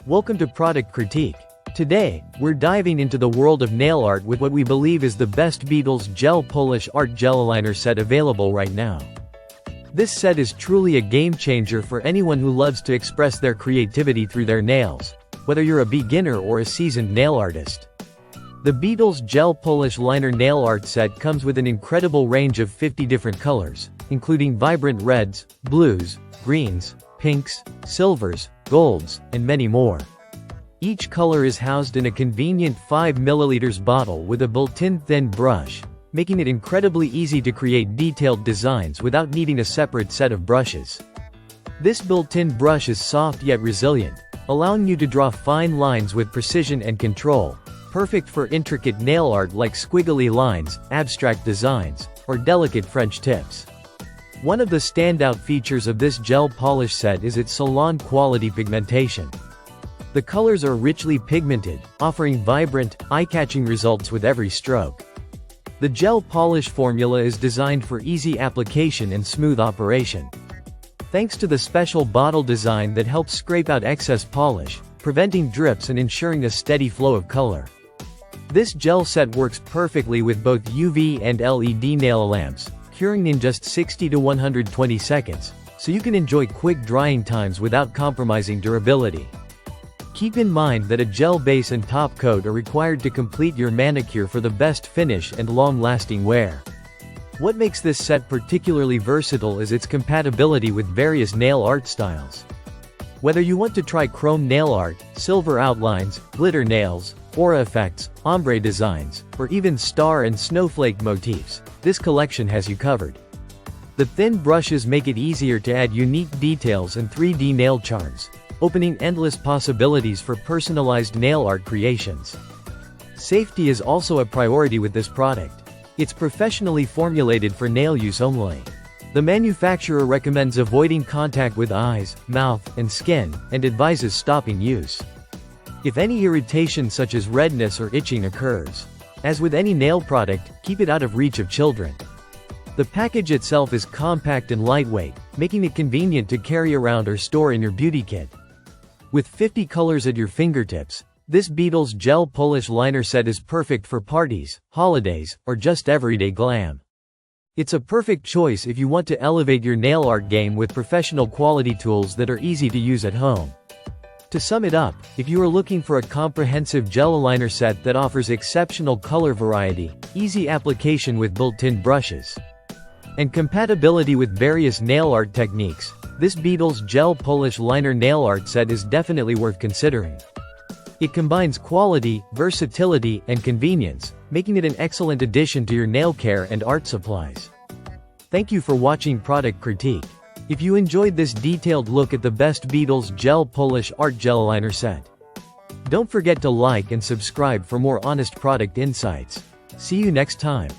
Welcome to Product Critique. Today, we're diving into the world of nail art with what we believe is the best Beetles Gel Polish Art Gel Aligner set available right now. This set is truly a game changer for anyone who loves to express their creativity through their nails, whether you're a beginner or a seasoned nail artist. The Beetles Gel Polish Liner Nail Art Set comes with an incredible range of 50 different colors, including vibrant reds, blues, greens, pinks, silvers, golds, and many more. Each color is housed in a convenient 5 ml bottle with a built-in thin brush, making it incredibly easy to create detailed designs without needing a separate set of brushes. This built-in brush is soft yet resilient, allowing you to draw fine lines with precision and control, perfect for intricate nail art like squiggly lines, abstract designs, or delicate French tips. One of the standout features of this gel polish set is its salon-quality pigmentation. The colors are richly pigmented, offering vibrant, eye-catching results with every stroke. The gel polish formula is designed for easy application and smooth operation. Thanks to the special bottle design that helps scrape out excess polish, preventing drips and ensuring a steady flow of color. This gel set works perfectly with both UV and LED nail lamps, curing in just 60 to 120 seconds, so you can enjoy quick drying times without compromising durability. Keep in mind that a gel base and top coat are required to complete your manicure for the best finish and long-lasting wear. What makes this set particularly versatile is its compatibility with various nail art styles. Whether you want to try chrome nail art, silver outlines, glitter nails, aura effects, ombre designs, or even star and snowflake motifs, this collection has you covered. The thin brushes make it easier to add unique details and 3D nail charms, opening endless possibilities for personalized nail art creations. Safety is also a priority with this product. It's professionally formulated for nail use only. The manufacturer recommends avoiding contact with eyes, mouth, and skin, and advises stopping use if any irritation such as redness or itching occurs. As with any nail product, keep it out of reach of children. The package itself is compact and lightweight, making it convenient to carry around or store in your beauty kit. With 50 colors at your fingertips, this Beetles Gel Polish Liner set is perfect for parties, holidays, or just everyday glam. It's a perfect choice if you want to elevate your nail art game with professional quality tools that are easy to use at home. To sum it up, if you are looking for a comprehensive gel aligner set that offers exceptional color variety, easy application with built-in brushes, and compatibility with various nail art techniques, this Beetles Gel Polish Liner Nail Art Set is definitely worth considering. It combines quality, versatility, and convenience, making it an excellent addition to your nail care and art supplies. Thank you for watching Product Critique. If you enjoyed this detailed look at the best Beetles Gel Polish Art Gel Aligner set, don't forget to like and subscribe for more honest product insights. See you next time.